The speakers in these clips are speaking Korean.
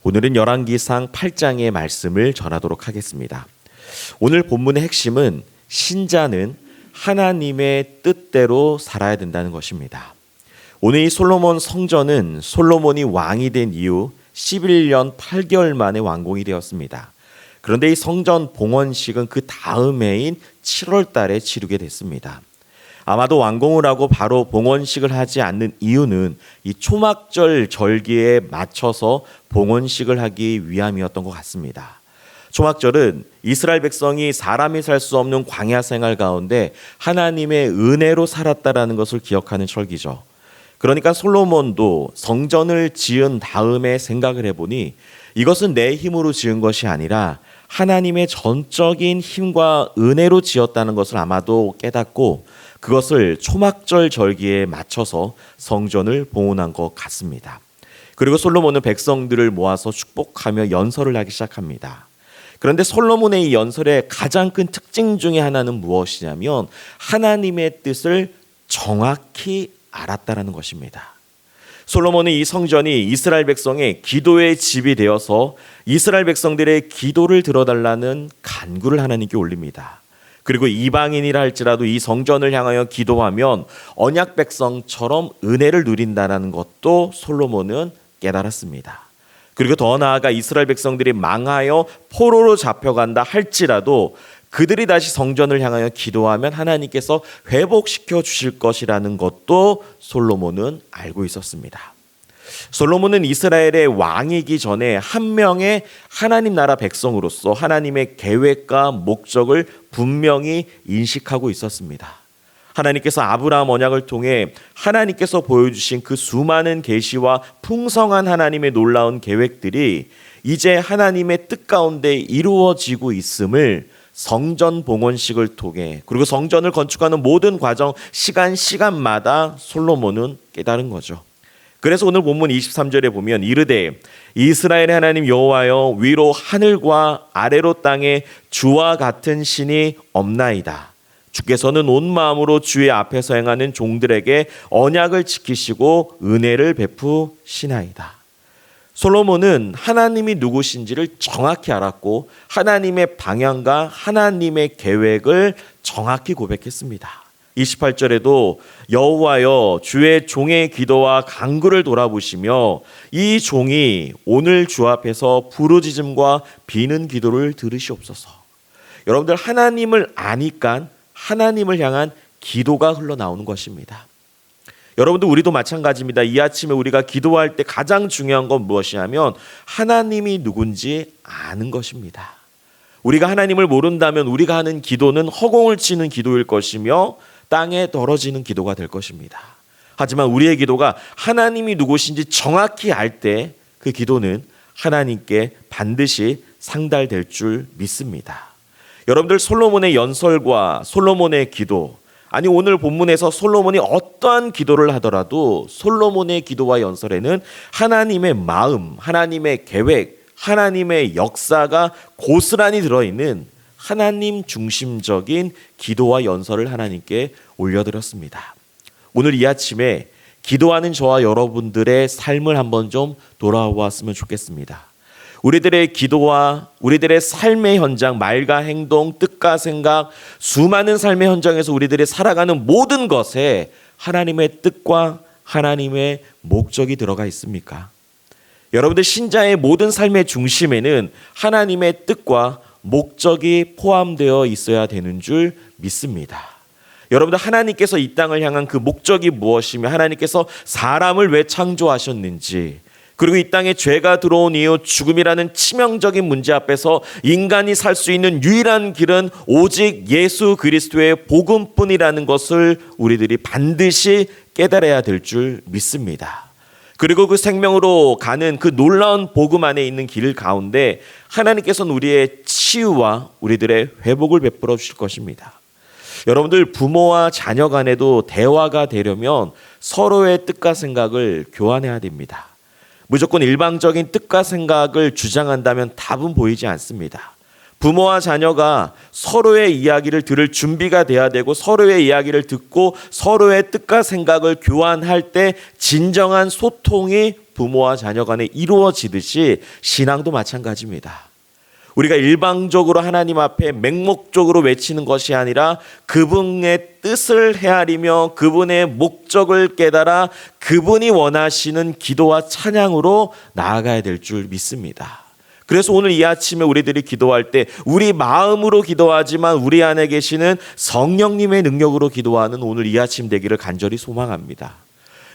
오늘은 열왕기상 8장의 말씀을 전하도록 하겠습니다. 오늘 본문의 핵심은 신자는 하나님의 뜻대로 살아야 된다는 것입니다. 오늘 이 솔로몬 성전은 솔로몬이 왕이 된 이후 11년 8개월 만에 완공이 되었습니다. 그런데 이 성전 봉헌식은 그 다음 해인 7월 달에 치르게 됐습니다. 아마도 완공을 하고 바로 봉헌식을 하지 않는 이유는 이 초막절 절기에 맞춰서 봉헌식을 하기 위함이었던 것 같습니다. 초막절은 이스라엘 백성이 사람이 살 수 없는 광야 생활 가운데 하나님의 은혜로 살았다라는 것을 기억하는 절기죠. 그러니까 솔로몬도 성전을 지은 다음에 생각을 해보니 이것은 내 힘으로 지은 것이 아니라 하나님의 전적인 힘과 은혜로 지었다는 것을 아마도 깨닫고 그것을 초막절 절기에 맞춰서 성전을 봉헌한 것 같습니다. 그리고 솔로몬은 백성들을 모아서 축복하며 연설을 하기 시작합니다. 그런데 솔로몬의 이 연설의 가장 큰 특징 중에 하나는 무엇이냐면 하나님의 뜻을 정확히 알았다라는 것입니다. 솔로몬은 이 성전이 이스라엘 백성의 기도의 집이 되어서 이스라엘 백성들의 기도를 들어달라는 간구를 하나님께 올립니다. 그리고 이방인이라 할지라도 이 성전을 향하여 기도하면 언약 백성처럼 은혜를 누린다는 것도 솔로몬은 깨달았습니다. 그리고 더 나아가 이스라엘 백성들이 망하여 포로로 잡혀간다 할지라도 그들이 다시 성전을 향하여 기도하면 하나님께서 회복시켜 주실 것이라는 것도 솔로몬은 알고 있었습니다. 솔로몬은 이스라엘의 왕이기 전에 한 명의 하나님 나라 백성으로서 하나님의 계획과 목적을 분명히 인식하고 있었습니다. 하나님께서 아브라함 언약을 통해 하나님께서 보여주신 그 수많은 계시와 풍성한 하나님의 놀라운 계획들이 이제 하나님의 뜻 가운데 이루어지고 있음을 성전 봉헌식을 통해 그리고 성전을 건축하는 모든 과정 시간마다 솔로몬은 깨달은 거죠. 그래서 오늘 본문 23절에 보면 이르되 이스라엘의 하나님 여호와여 위로 하늘과 아래로 땅에 주와 같은 신이 없나이다. 주께서는 온 마음으로 주의 앞에서 행하는 종들에게 언약을 지키시고 은혜를 베푸시나이다. 솔로몬은 하나님이 누구신지를 정확히 알았고 하나님의 방향과 하나님의 계획을 정확히 고백했습니다. 28절에도 여호와여 주의 종의 기도와 간구를 돌아보시며 이 종이 오늘 주 앞에서 부르짖음과 비는 기도를 들으시옵소서. 여러분들 하나님을 아니까 하나님을 향한 기도가 흘러나오는 것입니다. 여러분들 우리도 마찬가지입니다. 이 아침에 우리가 기도할 때 가장 중요한 건 무엇이냐면 하나님이 누군지 아는 것입니다. 우리가 하나님을 모른다면 우리가 하는 기도는 허공을 치는 기도일 것이며 땅에 떨어지는 기도가 될 것입니다. 하지만 우리의 기도가 하나님이 누구신지 정확히 알 때 그 기도는 하나님께 반드시 상달될 줄 믿습니다. 여러분들 솔로몬의 연설과 솔로몬의 기도, 아니 오늘 본문에서 솔로몬이 어떠한 기도를 하더라도 솔로몬의 기도와 연설에는 하나님의 마음, 하나님의 계획, 하나님의 역사가 고스란히 들어있는 하나님 중심적인 기도와 연설을 하나님께 올려드렸습니다. 오늘 이 아침에 기도하는 저와 여러분들의 삶을 한번 좀 돌아보았으면 좋겠습니다. 우리들의 기도와 우리들의 삶의 현장, 말과 행동, 뜻과 생각, 수많은 삶의 현장에서 우리들이 살아가는 모든 것에 하나님의 뜻과 하나님의 목적이 들어가 있습니까? 여러분들 신자의 모든 삶의 중심에는 하나님의 뜻과 목적이 포함되어 있어야 되는 줄 믿습니다. 여러분들 하나님께서 이 땅을 향한 그 목적이 무엇이며 하나님께서 사람을 왜 창조하셨는지 그리고 이 땅에 죄가 들어온 이후 죽음이라는 치명적인 문제 앞에서 인간이 살 수 있는 유일한 길은 오직 예수 그리스도의 복음뿐이라는 것을 우리들이 반드시 깨달아야 될 줄 믿습니다. 그리고 그 생명으로 가는 그 놀라운 복음 안에 있는 길 가운데 하나님께서는 우리의 치유와 우리들의 회복을 베풀어 주실 것입니다. 여러분들 부모와 자녀 간에도 대화가 되려면 서로의 뜻과 생각을 교환해야 됩니다. 무조건 일방적인 뜻과 생각을 주장한다면 답은 보이지 않습니다. 부모와 자녀가 서로의 이야기를 들을 준비가 돼야 되고 서로의 이야기를 듣고 서로의 뜻과 생각을 교환할 때 진정한 소통이 부모와 자녀 간에 이루어지듯이 신앙도 마찬가지입니다. 우리가 일방적으로 하나님 앞에 맹목적으로 외치는 것이 아니라 그분의 뜻을 헤아리며 그분의 목적을 깨달아 그분이 원하시는 기도와 찬양으로 나아가야 될 줄 믿습니다. 그래서 오늘 이 아침에 우리들이 기도할 때 우리 마음으로 기도하지만 우리 안에 계시는 성령님의 능력으로 기도하는 오늘 이 아침 되기를 간절히 소망합니다.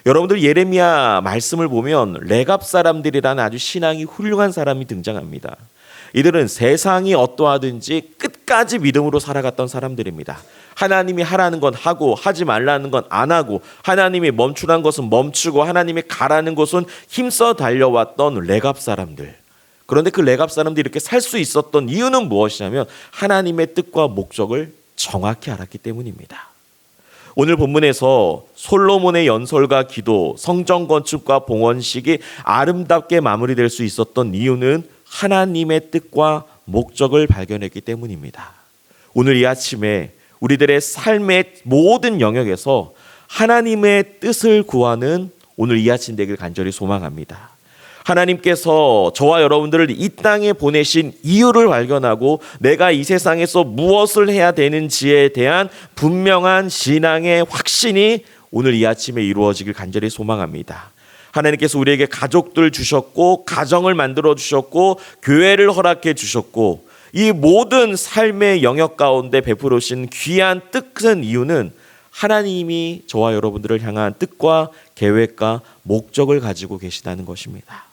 여러분들 예레미야 말씀을 보면 레갑 사람들이라는 아주 신앙이 훌륭한 사람이 등장합니다. 이들은 세상이 어떠하든지 끝까지 믿음으로 살아갔던 사람들입니다. 하나님이 하라는 건 하고 하지 말라는 건 안 하고 하나님이 멈추라는 것은 멈추고 하나님이 가라는 것은 힘써 달려왔던 레갑 사람들. 그런데 그 레갑 사람들이 이렇게 살 수 있었던 이유는 무엇이냐면 하나님의 뜻과 목적을 정확히 알았기 때문입니다. 오늘 본문에서 솔로몬의 연설과 기도, 성전 건축과 봉헌식이 아름답게 마무리될 수 있었던 이유는 하나님의 뜻과 목적을 발견했기 때문입니다. 오늘 이 아침에 우리들의 삶의 모든 영역에서 하나님의 뜻을 구하는 오늘 이 아침 되길 간절히 소망합니다. 하나님께서 저와 여러분들을 이 땅에 보내신 이유를 발견하고 내가 이 세상에서 무엇을 해야 되는지에 대한 분명한 신앙의 확신이 오늘 이 아침에 이루어지길 간절히 소망합니다. 하나님께서 우리에게 가족들 주셨고 가정을 만들어 주셨고 교회를 허락해 주셨고 이 모든 삶의 영역 가운데 베풀어 주신 귀한 뜻은 이유는 하나님이 저와 여러분들을 향한 뜻과 계획과 목적을 가지고 계시다는 것입니다.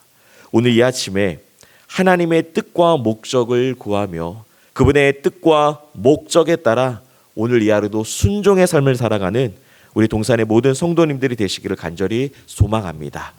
오늘 이 아침에 하나님의 뜻과 목적을 구하며 그분의 뜻과 목적에 따라 오늘 이 하루도 순종의 삶을 살아가는 우리 동산의 모든 성도님들이 되시기를 간절히 소망합니다.